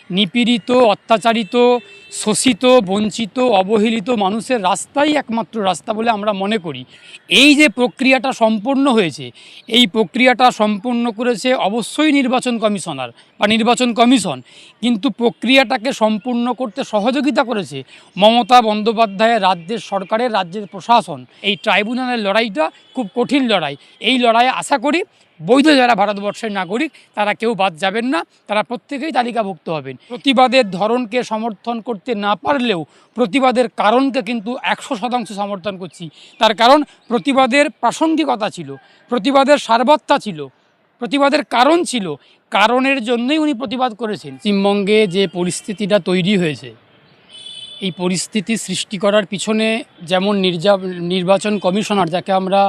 নিপীড়িত, অত্যাচারিত, শোষিত, বঞ্চিত, অবহেলিত মানুষের রাস্তাই একমাত্র রাস্তা বলে আমরা মনে করি। এই যে প্রক্রিয়াটা সম্পন্ন হয়েছে, এই প্রক্রিয়াটা সম্পন্ন করেছে অবশ্যই নির্বাচন কমিশনার বা নির্বাচন কমিশন, কিন্তু প্রক্রিয়াটাকে সম্পূর্ণ করতে সহযোগিতা করেছে মমতা বন্দ্যোপাধ্যায়ের রাজ্যের সরকারের, রাজ্যের প্রশাসন। এই ট্রাইব্যুনালের লড়াইটা খুব কঠিন লড়াই। এই লড়াইয়ে আশা করি বৈধ যারা ভারতবর্ষের নাগরিক তারা কেউ বাদ যাবেন না, তারা প্রত্যেকেই তালিকাভুক্ত হবেন। প্রতিবাদের ধরনকে সমর্থন করতে না পারলেও প্রতিবাদের কারণকে কিন্তু 100% সমর্থন করছি। তার কারণ প্রতিবাদের প্রাসঙ্গিকতা ছিল, প্রতিবাদের সারবত্তা ছিল, প্রতিবাদের কারণ ছিল, কারণের জন্যই উনি প্রতিবাদ করেছেন। পশ্চিমবঙ্গে যে পরিস্থিতিটা তৈরি হয়েছে, এই পরিস্থিতি সৃষ্টি করার পিছনে যেমন নির্বাচন কমিশনার, যাকে আমরা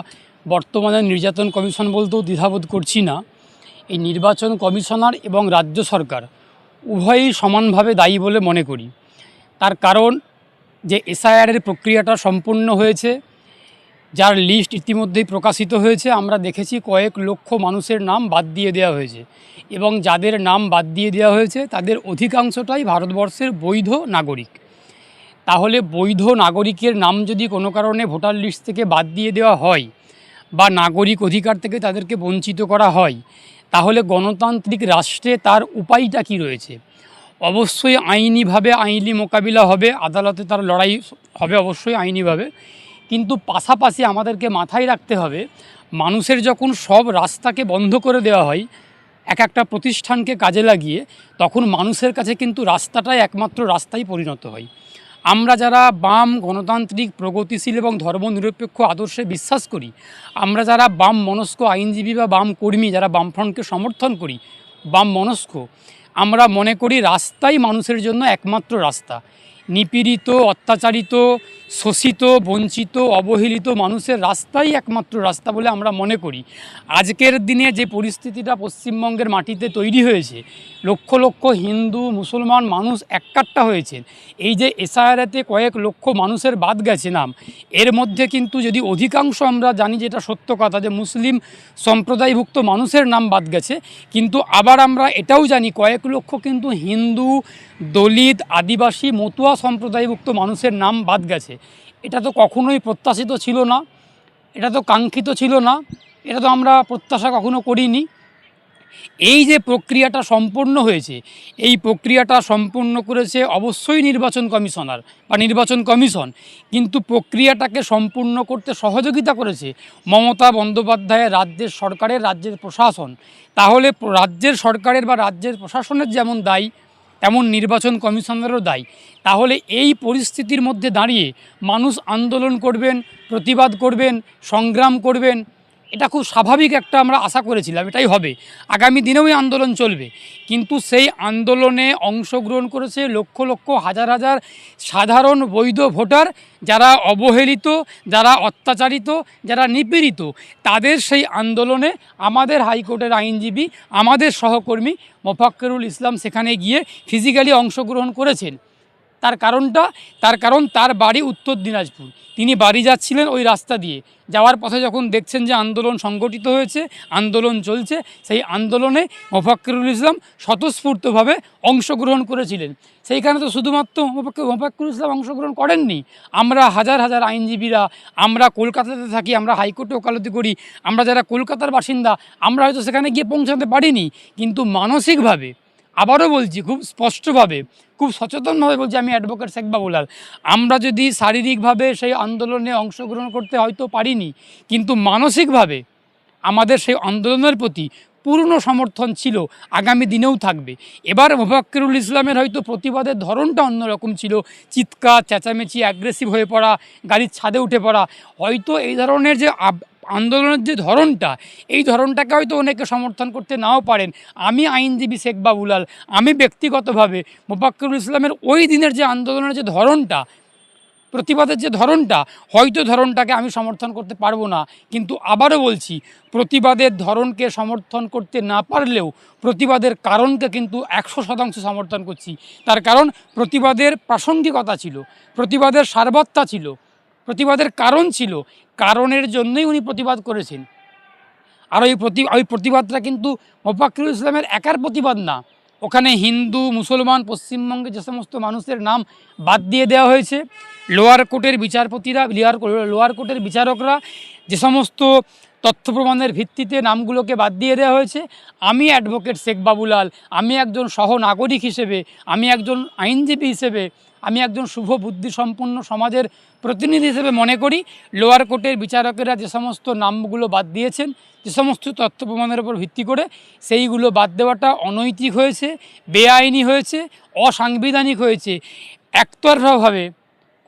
বর্তমানে নির্যাতন কমিশন বলতেও দ্বিধাবোধ করছি না, এই নির্বাচন কমিশনার এবং রাজ্য সরকার উভয়ই সমানভাবে দায়ী বলে মনে করি। তার কারণ যে এসআইআরের প্রক্রিয়াটা সম্পূর্ণ হয়েছে, যার লিস্ট ইতিমধ্যেই প্রকাশিত হয়েছে, আমরা দেখেছি কয়েক লক্ষ মানুষের নাম বাদ দিয়ে দেওয়া হয়েছে এবং যাদের নাম বাদ দিয়ে দেওয়া হয়েছে তাদের অধিকাংশটাই ভারতবর্ষের বৈধ নাগরিক। তাহলে বৈধ নাগরিকের নাম যদি কোনো কারণে ভোটার লিস্ট থেকে বাদ দিয়ে দেওয়া হয় বা নাগরিক অধিকার থেকে তাদেরকে বঞ্চিত করা হয়, তাহলে গণতান্ত্রিক রাষ্ট্রে তার উপায়টা কী রয়েছে? অবশ্যই আইনিভাবে আইনি মোকাবিলা হবে, আদালতে তার লড়াই হবে অবশ্যই আইনিভাবে, কিন্তু পাশাপাশি আমাদেরকে মাথায় রাখতে হবে মানুষের যখন সব রাস্তাকে বন্ধ করে দেওয়া হয় এক একটা প্রতিষ্ঠানকে কাজে লাগিয়ে, তখন মানুষের কাছে কিন্তু রাস্তাটাই একমাত্র রাস্তায় পরিণত হয়। আমরা যারা বাম, গণতান্ত্রিক, প্রগতিশীল এবং ধর্মনিরপেক্ষ আদর্শে বিশ্বাস করি, আমরা যারা বাম মনস্ক আইনজীবী বা বাম কর্মী, যারা বামফ্রন্টকে সমর্থন করি, বাম মনস্ক, আমরা মনে করি রাস্তাই মানুষের জন্য একমাত্র রাস্তা। নিপীড়িত, অত্যাচারিত, শোষিত, বঞ্চিত, অবহেলিত মানুষের রাস্তাই একমাত্র রাস্তা বলে আমরা মনে করি। আজকের দিনে যে পরিস্থিতিটা পশ্চিমবঙ্গের মাটিতে তৈরি হয়েছে, লক্ষ লক্ষ হিন্দু মুসলমান মানুষ এককাট্টা হয়েছেন, এই যে এসআইআরতে কয়েক লক্ষ মানুষের বাদ গেছে নাম, এর মধ্যে কিন্তু যদি অধিকাংশ, আমরা জানি যেটা সত্য কথা যে মুসলিম সম্প্রদায়ভুক্ত মানুষের নাম বাদ গেছে, কিন্তু আবার আমরা এটাও জানি কয়েক লক্ষ কিন্তু হিন্দু, দলিত, আদিবাসী, মতুয়া সম্প্রদায়ভুক্ত মানুষের নাম বাদ গেছে। এটা তো কখনোই প্রত্যাশিত ছিল না, এটা তো কাঙ্ক্ষিত ছিল না, এটা তো আমরা প্রত্যাশা কখনো করিনি। এই যে প্রক্রিয়াটা সম্পন্ন হয়েছে, এই প্রক্রিয়াটা সম্পন্ন করেছে অবশ্যই নির্বাচন কমিশনার বা নির্বাচন কমিশন, কিন্তু প্রক্রিয়াটাকে সম্পূর্ণ করতে সহযোগিতা করেছে মমতা বন্দ্যোপাধ্যায়ের রাজ্যের সরকারের, রাজ্যের প্রশাসন। তাহলে রাজ্যের সরকারের বা রাজ্যের প্রশাসনের যেমন দায়ী, তেমন নির্বাচন কমিশনেরও দায়ী। তাহলে এই পরিস্থিতির মধ্যে দাঁড়িয়ে মানুষ আন্দোলন করবেন, প্রতিবাদ করবেন, সংগ্রাম করবেন, এটা খুব স্বাভাবিক একটা আমরা আশা করেছিলাম, এটাই হবে। আগামী দিনেও এই আন্দোলন চলবে, কিন্তু সেই আন্দোলনে অংশগ্রহণ করেছে লক্ষ লক্ষ, হাজার হাজার সাধারণ বৈধ ভোটার, যারা অবহেলিত, যারা অত্যাচারিত, যারা নিপীড়িত। তাদের সেই আন্দোলনে আমাদের হাইকোর্টের আইনজীবী, আমাদের সহকর্মী মোফাক্কেরুল ইসলাম সেখানে গিয়ে ফিজিক্যালি অংশগ্রহণ করেছেন। তার কারণ তার বাড়ি উত্তর দিনাজপুর, তিনি বাড়ি যাচ্ছিলেন ওই রাস্তা দিয়ে, যাওয়ার পথে যখন দেখছেন যে আন্দোলন সংগঠিত হয়েছে, আন্দোলন চলছে, সেই আন্দোলনে মোফাক্কেরুল ইসলাম স্বতঃস্ফূর্তভাবে অংশগ্রহণ করেছিলেন। সেইখানে তো শুধুমাত্র মোফাক্কেরুল ইসলাম অংশগ্রহণ করেননি, আমরা হাজার হাজার আইনজীবীরা, আমরা কলকাতাতে থাকি, আমরা হাইকোর্টে ওকালতি করি, আমরা যারা কলকাতার বাসিন্দা, আমরা হয়তো সেখানে গিয়ে পৌঁছাতে পারিনি, কিন্তু মানসিকভাবে, আবারও বলছি খুব স্পষ্টভাবে, খুব সচেতনভাবে বলছি, আমি অ্যাডভোকেট শেখ বাবুলাল, আমরা যদি শারীরিকভাবে সেই আন্দোলনে অংশগ্রহণ করতে হয়তো পারিনি, কিন্তু মানসিকভাবে আমাদের সেই আন্দোলনের প্রতি পূর্ণ সমর্থন ছিল, আগামী দিনেও থাকবে। এবার মোফাক্কেরুল ইসলামের হয়তো প্রতিবাদের ধরনটা অন্যরকম ছিল, চিৎকার, চেঁচামেচি, অ্যাগ্রেসিভ হয়ে পড়া, গাড়ির ছাদে উঠে পড়া, হয়তো এই ধরনের যে আন্দোলনের যে ধরনটা, এই ধরনটাকে হয়তো অনেকে সমর্থন করতে নাও পারেন। আমি আইনজীবী শেখ বাবুলাল, আমি ব্যক্তিগতভাবে মোফাক্কেরুল ইসলামের ওই দিনের যে আন্দোলনের যে ধরনটা, প্রতিবাদের যে ধরনটা, হয়তো ধরনটাকে আমি সমর্থন করতে পারবো না, কিন্তু আবারও বলছি প্রতিবাদের ধরনকে সমর্থন করতে না পারলেও প্রতিবাদের কারণকে কিন্তু 100% সমর্থন করছি। তার কারণ প্রতিবাদের প্রাসঙ্গিকতা ছিল, প্রতিবাদের সারবত্তা ছিল, প্রতিবাদের কারণ ছিল, কারণের জন্যই উনি প্রতিবাদ করেছেন। আর ওই প্রতিবাদটা কিন্তু মোফাক্কেরুল ইসলামের একার প্রতিবাদ না, ওখানে হিন্দু মুসলমান পশ্চিমবঙ্গে যে সমস্ত মানুষের নাম বাদ দিয়ে দেওয়া হয়েছে, লোয়ার কোর্টের বিচারপতিরা লোয়ার কোর্টের বিচারকরা যে সমস্ত তথ্য প্রমাণের ভিত্তিতে নামগুলোকে বাদ দিয়ে দেওয়া হয়েছে, আমি অ্যাডভোকেট শেখ বাবুলাল, আমি একজন সহনাগরিক হিসেবে, আমি একজন আইনজীবী হিসেবে, আমি একজন শুভ বুদ্ধিসম্পন্ন সমাজের প্রতিনিধি হিসেবে মনে করি লোয়ার কোর্টের বিচারকেরা যে সমস্ত নামগুলো বাদ দিয়েছেন, যে সমস্ত তথ্য প্রমাণের উপর ভিত্তি করে, সেইগুলো বাদ দেওয়াটা অনৈতিক হয়েছে, বেআইনি হয়েছে, অসাংবিধানিক হয়েছে। একতরফাভাবে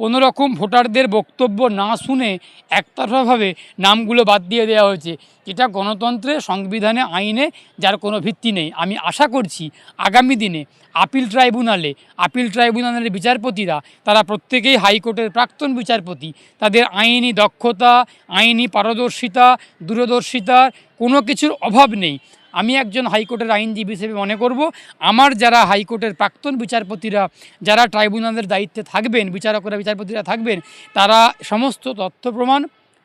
কোনো রকম ভোটারদের বক্তব্য না শুনে একতরফাভাবে নামগুলো বাদ দিয়ে দেওয়া হয়েছে, যেটা গণতন্ত্রে, সংবিধানে, আইনে যার কোনো ভিত্তি নেই। আমি আশা করছি আগামী দিনে আপিল ট্রাইব্যুনালের বিচারপতিরা, তারা প্রত্যেকেই হাইকোর্টের প্রাক্তন বিচারপতি, তাদের আইনি দক্ষতা, আইনি পারদর্শিতা, দূরদর্শিতার কোনো কিছুর অভাব নেই। আমি একজন হাইকোর্টের আইনজীবী হিসেবে মনে করব, আমার যারা হাইকোর্টের প্রাক্তন বিচারপতিরা, যারা ট্রাইব্যুনালের দায়িত্বে থাকবেন, বিচারপতিরা থাকবেন, তারা সমস্ত তথ্য প্রমাণ,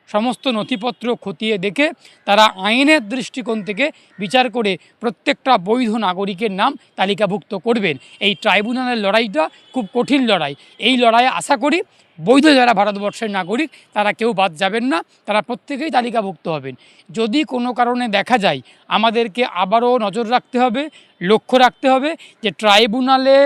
সমস্ত নথিপত্র খতিয়ে দেখে তারা আইনের দৃষ্টিকোণ থেকে বিচার করে প্রত্যেকটা বৈধ নাগরিকের নাম তালিকাভুক্ত করবেন। এই ট্রাইব্যুনালের লড়াইটা খুব কঠিন লড়াই। এই লড়াইয়ে আশা করি বৈধ যারা ভারতবর্ষের নাগরিক তারা কেউ বাদ যাবেন না, তারা প্রত্যেকেই তালিকাভুক্ত হবেন। যদি কোনো কারণে দেখা যায়, আমাদেরকে আবারও নজর রাখতে হবে, লক্ষ্য রাখতে হবে যে ট্রাইব্যুনালে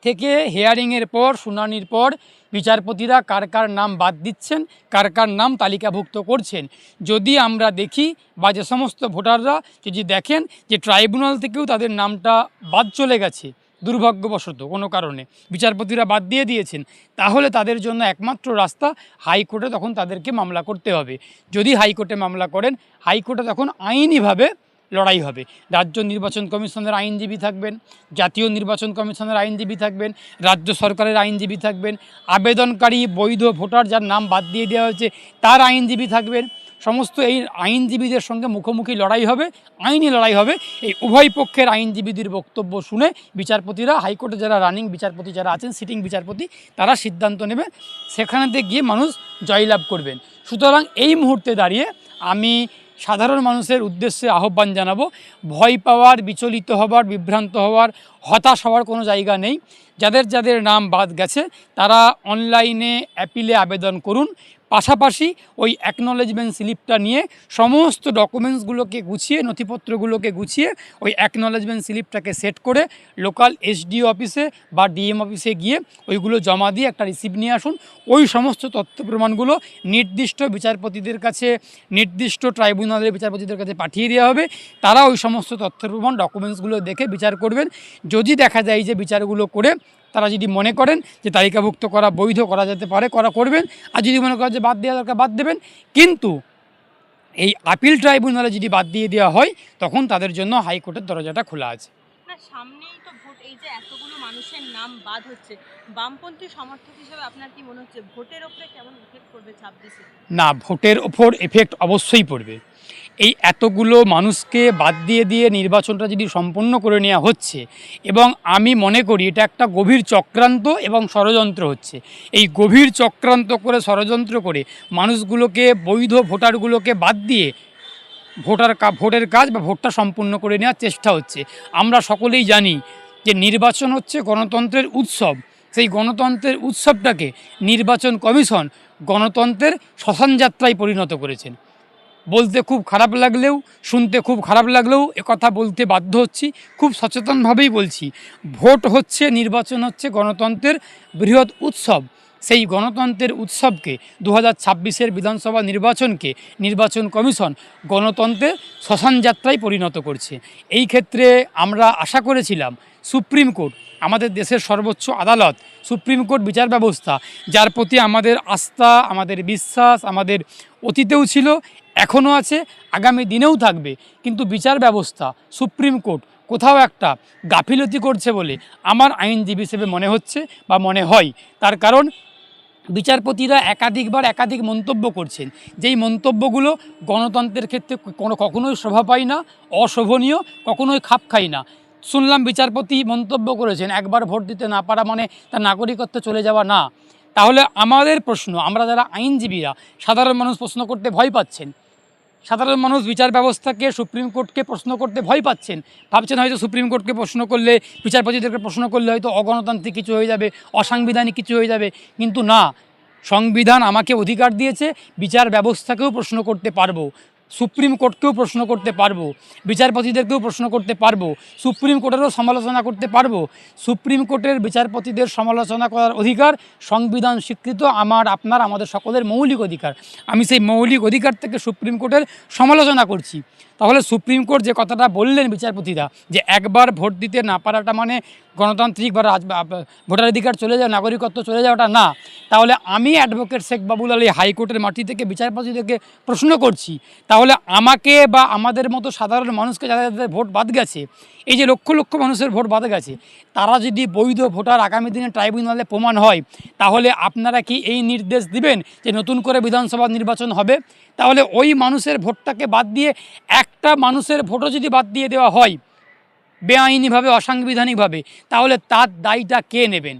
থেকে হিয়ারিংয়ের পর, শুনানির পর বিচারপতিরা কার কার নাম বাদ দিচ্ছেন, কার কার নাম তালিকাভুক্ত করছেন। যদি আমরা দেখি বা যে সমস্ত ভোটাররা যদি দেখেন যে ট্রাইব্যুনাল থেকেও তাদের নামটা বাদ চলে গেছে দুর্ভাগ্যবশত কোনো কারণে, বিচারপতিরা বাদ দিয়ে দিয়েছেন, তাহলে তাদের জন্য একমাত্র রাস্তা হাইকোর্টে তখন তাদেরকে মামলা করতে হবে। যদি হাইকোর্টে মামলা করেন, হাইকোর্টে তখন আইনিভাবে লড়াই হবে। রাজ্য নির্বাচন কমিশনের আইনজীবী থাকবেন, জাতীয় নির্বাচন কমিশনের আইনজীবী থাকবেন, রাজ্য সরকারের আইনজীবী থাকবেন, আবেদনকারী বৈধ ভোটার যার নাম বাদ দিয়ে দেওয়া হয়েছে তার আইনজীবী থাকবেন। সমস্ত এই আইনজীবীদের সঙ্গে মুখোমুখি লড়াই হবে, আইনি লড়াই হবে। এই উভয় পক্ষের আইনজীবীদের বক্তব্য শুনে বিচারপতিরা, হাইকোর্টে যারা রানিং বিচারপতি যারা আছেন, সিটিং বিচারপতি, তারা সিদ্ধান্ত নেবে, সেখানেতে গিয়ে মানুষ জয়লাভ করবেন। সুতরাং এই মুহূর্তে দাঁড়িয়ে আমি সাধারণ মানুষের উদ্দেশ্যে আহ্বান জানাবো, ভয় পাওয়ার, বিচলিত হওয়ার, বিভ্রান্ত হওয়ার, হতাশ হওয়ার কোনো জায়গা নেই। যাদের যাদের নাম বাদ গেছে তারা অনলাইনে অ্যাপিলে আবেদন করুন, পাশাপাশি ওই অ্যাকনলেজমেন্ট স্লিপটা নিয়ে সমস্ত ডকুমেন্টসগুলোকে গুছিয়ে, নথিপত্রগুলোকে গুছিয়ে ওই অ্যাকনলেজমেন্ট স্লিপটাকে সেট করে লোকাল এসডিও অফিসে বা ডিএম অফিসে গিয়ে ওইগুলো জমা দিয়ে একটা রিসিপ্ট নিয়ে আসুন। ওই সমস্ত তথ্য প্রমাণগুলো নির্দিষ্ট বিচারপতিদের কাছে, নির্দিষ্ট ট্রাইব্যুনালের বিচারপতিদের কাছে পাঠিয়ে দেওয়া হবে। তারা ওই সমস্ত তথ্য প্রমাণ, ডকুমেন্টসগুলো দেখে বিচার করবেন। যদি দেখা যায় যে বিচারগুলো করে তারা যদি মনে করেন যে তালিকাভুক্ত করা বৈধ, করা যেতে পারে, করবেন। আর যদি মনে করেন যে বাদ দেওয়া দরকার, বাদ দেবেন। কিন্তু এই আপিল ট্রাইব্যুনালে যদি বাদ দিয়ে দেওয়া হয়, তখন তাদের জন্য হাইকোর্টের দরজাটা খোলা আছে। না, সামনেই তো ভোট, এই যে এতগুলো মানুষের নাম বাদ হচ্ছে, বামপন্থী সমর্থক হিসেবে আপনার কি মনে হচ্ছে ভোটের ওপরে কেমন ইফেক্ট পড়বে 26-এ? না, ভোটের ওপর এফেক্ট অবশ্যই পড়বে। এই এতগুলো মানুষকে বাদ দিয়ে দিয়ে নির্বাচনটা যদি সম্পন্ন করে নেওয়া হচ্ছে, এবং আমি মনে করি এটা একটা গভীর চক্রান্ত এবং ষড়যন্ত্র হচ্ছে। এই গভীর চক্রান্ত করে, ষড়যন্ত্র করে মানুষগুলোকে, বৈধ ভোটারগুলোকে বাদ দিয়ে ভোটের কাজ বা ভোটটা সম্পূর্ণ করে নেওয়ার চেষ্টা হচ্ছে। আমরা সকলেই জানি যে নির্বাচন হচ্ছে গণতন্ত্রের উৎসব। সেই গণতন্ত্রের উৎসবটাকে নির্বাচন কমিশন গণতন্ত্রের শ্মশানযাত্রায় পরিণত করেছেন। বলতে খুব খারাপ লাগলেও, শুনতে খুব খারাপ লাগলেও একথা বলতে বাধ্য হচ্ছি, খুব সচেতনভাবেই বলছি। ভোট হচ্ছে, নির্বাচন হচ্ছে গণতন্ত্রের বৃহৎ উৎসব। সেই গণতন্ত্রের উৎসবকে, 2026-এর বিধানসভা নির্বাচনকে নির্বাচন কমিশন গণতন্ত্রের শ্মশানযাত্রায় পরিণত করছে। এই ক্ষেত্রে আমরা আশা করেছিলাম সুপ্রিম কোর্ট, আমাদের দেশের সর্বোচ্চ আদালত, সুপ্রিম কোর্ট বিচার ব্যবস্থা, যার প্রতি আমাদের আস্থা, আমাদের বিশ্বাস, আমাদের অতীতেও ছিল, এখনও আছে, আগামী দিনেও থাকবে। কিন্তু বিচার ব্যবস্থা, সুপ্রিম কোর্ট কোথাও একটা গাফিলতি করছে বলে আমার আইনজীবী হিসেবে মনে হচ্ছে বা মনে হয়। তার কারণ বিচারপতিরা একাধিকবার একাধিক মন্তব্য করছেন, যেই মন্তব্যগুলো গণতন্ত্রের ক্ষেত্রে কখনোই শোভা পায় না, অশোভনীয়, কখনোই খাপ খায় না। শুনলাম বিচারপতি মন্তব্য করেছেন, একবার ভোট দিতে না পারা মানে তার নাগরিকত্ব চলে যাওয়া না। তাহলে আমাদের প্রশ্ন, আমরা যারা আইনজীবীরা, সাধারণ মানুষ প্রশ্ন করতে ভয় পাচ্ছেন সাধারণ মানুষ বিচার ব্যবস্থাকে, সুপ্রিম কোর্টকে প্রশ্ন করতে ভয় পাচ্ছেন, ভাবছেন হয়তো সুপ্রিম কোর্টকে প্রশ্ন করলে, বিচারপতিদেরকে প্রশ্ন করলে হয়তো অগণতান্ত্রিক কিছু হয়ে যাবে, অসাংবিধানিক কিছু হয়ে যাবে। কিন্তু না, সংবিধান আমাকে অধিকার দিয়েছে বিচার ব্যবস্থাকেও প্রশ্ন করতে পারবো, সুপ্রিম কোর্টকেও প্রশ্ন করতে পারবো, বিচারপতিদেরকেও প্রশ্ন করতে পারবো, সুপ্রিম কোর্টেরও সমালোচনা করতে পারবো। সুপ্রিম কোর্টের বিচারপতিদের সমালোচনা করার অধিকার সংবিধান স্বীকৃত আমার, আপনার, আমাদের সকলের মৌলিক অধিকার। আমি সেই মৌলিক অধিকার থেকে সুপ্রিম কোর্টের সমালোচনা করছি। তাহলে সুপ্রিম কোর্ট যে কথাটা বললেন বিচারপতিরা, যে একবার ভোট দিতে না পারাটা মানে গণতান্ত্রিক বা ভোটাধিকার চলে যাওয়া, নাগরিকত্ব চলে যাওয়াটা না, তাহলে আমি অ্যাডভোকেট শেখ বাবুল আলী হাইকোর্টের মাটি থেকে বিচারপতিদেরকে প্রশ্ন করছি, তাহলে আমাকে বা আমাদের মতো সাধারণ মানুষকে যাদের ভোট বাদ গেছে, এই যে লক্ষ লক্ষ মানুষের ভোট বাদ গেছে, তারা যদি বৈধ ভোটার আগামী দিনে ট্রাইব্যুনালে প্রমাণ হয়, তাহলে আপনারা কি এই নির্দেশ দিবেন যে নতুন করে বিধানসভা নির্বাচন হবে? তাহলে ওই মানুষের ভোটটাকে বাদ দিয়ে একটা মানুষের ভোটও যদি বাদ দিয়ে দেওয়া হয় বেআইনিভাবে, অসাংবিধানিকভাবে, তাহলে তার দায়টা কে নেবেন?